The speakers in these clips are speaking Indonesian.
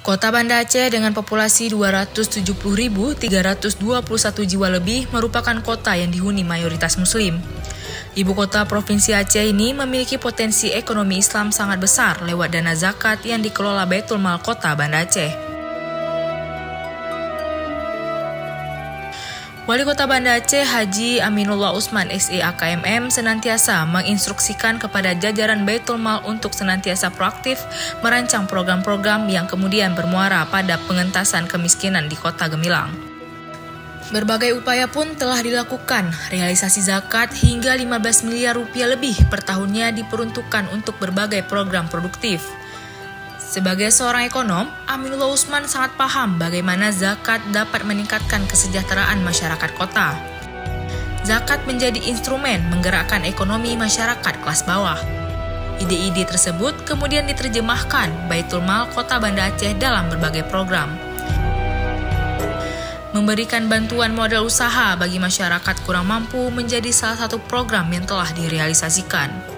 Kota Banda Aceh dengan populasi 270.321 jiwa lebih merupakan kota yang dihuni mayoritas Muslim. Ibu kota Provinsi Aceh ini memiliki potensi ekonomi Islam sangat besar lewat dana zakat yang dikelola Baitul Mal Kota Banda Aceh. Wali Kota Banda Aceh Haji Aminullah Usman SEAKMM senantiasa menginstruksikan kepada jajaran Baitul Mal untuk senantiasa proaktif merancang program-program yang kemudian bermuara pada pengentasan kemiskinan di Kota Gemilang. Berbagai upaya pun telah dilakukan, realisasi zakat hingga 15 miliar rupiah lebih per tahunnya diperuntukkan untuk berbagai program produktif. Sebagai seorang ekonom, Aminullah Usman sangat paham bagaimana zakat dapat meningkatkan kesejahteraan masyarakat kota. Zakat menjadi instrumen menggerakkan ekonomi masyarakat kelas bawah. Ide-ide tersebut kemudian diterjemahkan Baitul Mal Kota Banda Aceh dalam berbagai program. Memberikan bantuan modal usaha bagi masyarakat kurang mampu menjadi salah satu program yang telah direalisasikan.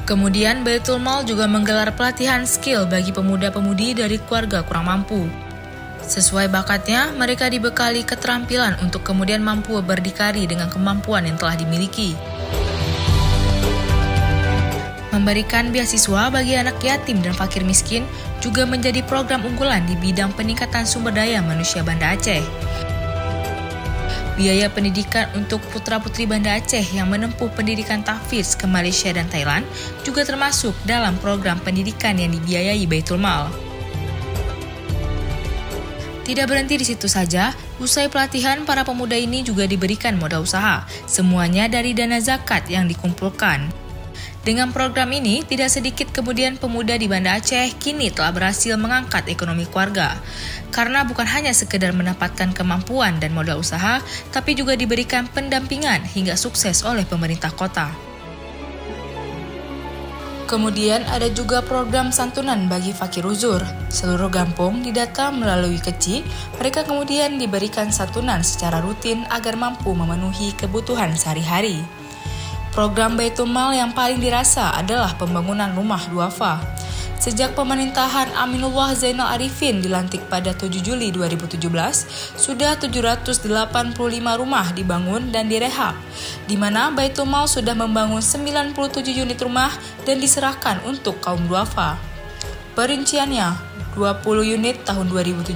Kemudian Baitul Mal juga menggelar pelatihan skill bagi pemuda-pemudi dari keluarga kurang mampu. Sesuai bakatnya, mereka dibekali keterampilan untuk kemudian mampu berdikari dengan kemampuan yang telah dimiliki. Memberikan beasiswa bagi anak yatim dan fakir miskin juga menjadi program unggulan di bidang peningkatan sumber daya manusia Banda Aceh. Biaya pendidikan untuk putra-putri Banda Aceh yang menempuh pendidikan tahfiz ke Malaysia dan Thailand juga termasuk dalam program pendidikan yang dibiayai Baitul Mal. Tidak berhenti di situ saja, usai pelatihan para pemuda ini juga diberikan modal usaha, semuanya dari dana zakat yang dikumpulkan. Dengan program ini, tidak sedikit kemudian pemuda di Banda Aceh kini telah berhasil mengangkat ekonomi keluarga. Karena bukan hanya sekedar mendapatkan kemampuan dan modal usaha, tapi juga diberikan pendampingan hingga sukses oleh pemerintah kota. Kemudian ada juga program santunan bagi fakir uzur. Seluruh kampung didata melalui keci, mereka kemudian diberikan santunan secara rutin agar mampu memenuhi kebutuhan sehari-hari. Program Baitul Mal yang paling dirasa adalah pembangunan rumah duafa. Sejak pemerintahan Aminullah Zainal Arifin dilantik pada 7 Juli 2017, sudah 785 rumah dibangun dan direhab, di mana Baitul Mal sudah membangun 97 unit rumah dan diserahkan untuk kaum duafa. Perinciannya, 20 unit tahun 2017,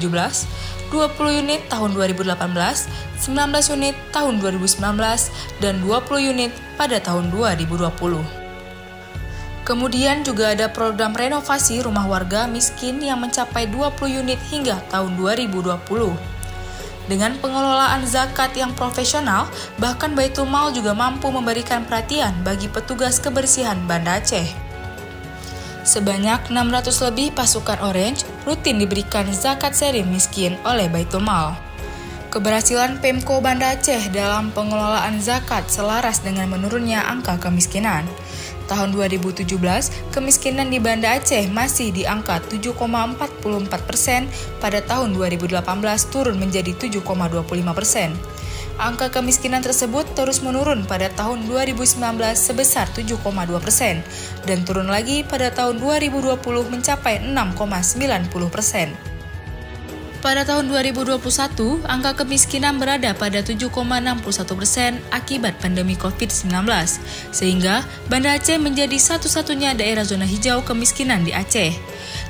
20 unit tahun 2018, 19 unit tahun 2019, dan 20 unit pada tahun 2020. Kemudian juga ada program renovasi rumah warga miskin yang mencapai 20 unit hingga tahun 2020. Dengan pengelolaan zakat yang profesional, bahkan Baitul Mal juga mampu memberikan perhatian bagi petugas kebersihan Banda Aceh. Sebanyak 600 lebih pasukan Orange rutin diberikan zakat seri miskin oleh Baitul Mal. Keberhasilan Pemko Banda Aceh dalam pengelolaan zakat selaras dengan menurunnya angka kemiskinan. Tahun 2017, kemiskinan di Banda Aceh masih di angka 7,44%, pada tahun 2018 turun menjadi 7,25%. Angka kemiskinan tersebut terus menurun pada tahun 2019 sebesar 7,2% dan turun lagi pada tahun 2020 mencapai 6,90%. Pada tahun 2021, angka kemiskinan berada pada 7,61% akibat pandemi COVID-19, sehingga Banda Aceh menjadi satu-satunya daerah zona hijau kemiskinan di Aceh.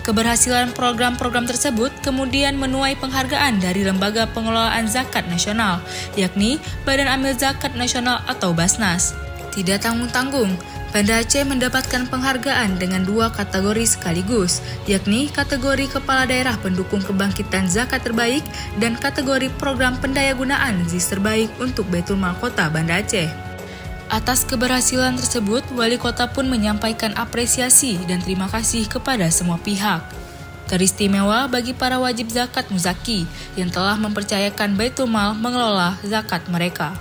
Keberhasilan program-program tersebut kemudian menuai penghargaan dari Lembaga Pengelolaan Zakat Nasional, yakni Badan Amil Zakat Nasional atau Basnas. Tidak tanggung-tanggung, Banda Aceh mendapatkan penghargaan dengan 2 kategori sekaligus, yakni kategori Kepala Daerah Pendukung Kebangkitan Zakat Terbaik dan kategori Program Pendayagunaan ZIS Terbaik untuk Baitul Mal Kota Banda Aceh. Atas keberhasilan tersebut, Wali Kota pun menyampaikan apresiasi dan terima kasih kepada semua pihak. Teristimewa bagi para wajib zakat muzaki yang telah mempercayakan Baitul Mal mengelola zakat mereka.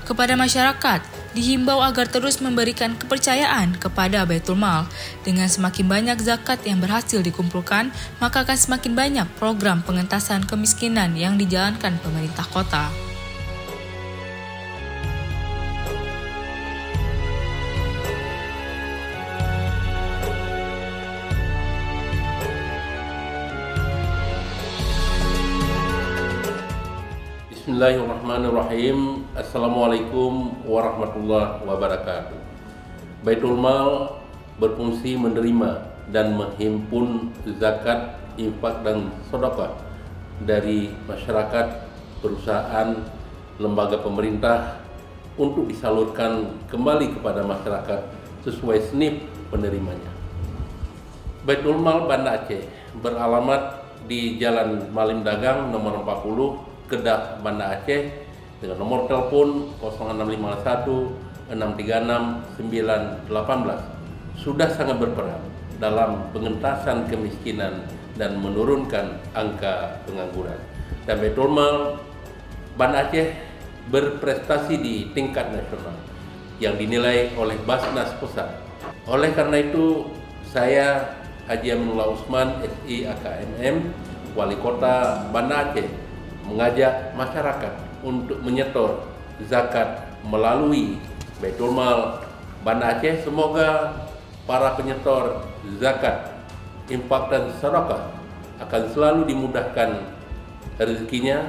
Kepada masyarakat, dihimbau agar terus memberikan kepercayaan kepada Baitul Mal. Dengan semakin banyak zakat yang berhasil dikumpulkan, maka akan semakin banyak program pengentasan kemiskinan yang dijalankan pemerintah kota. Bismillahirrahmanirrahim. Assalamualaikum warahmatullahi wabarakatuh. Baitul Mal berfungsi menerima dan menghimpun zakat, infak dan sedekah dari masyarakat, perusahaan, lembaga pemerintah untuk disalurkan kembali kepada masyarakat sesuai SNIP penerimanya. Baitul Mal Banda Aceh beralamat di Jalan Malim Dagang nomor 40, Kedah, Banda Aceh, dengan nomor telepon 0651 636 918, sudah sangat berperan dalam pengentasan kemiskinan dan menurunkan angka pengangguran. Dan Baitul Mal Banda Aceh berprestasi di tingkat nasional yang dinilai oleh Basnas Pusat. Oleh karena itu, saya Haji Aminullah Usman, SI AKMM, Wali Kota Banda Aceh, mengajak masyarakat untuk menyetor zakat melalui Baitul Mal Banda Aceh. Semoga para penyetor zakat, infak dan sedekah akan selalu dimudahkan rezekinya,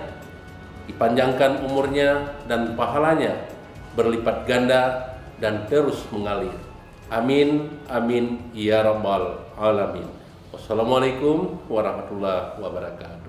dipanjangkan umurnya, dan pahalanya berlipat ganda dan terus mengalir. Amin, amin, ya rabbal alamin. Wassalamualaikum warahmatullahi wabarakatuh.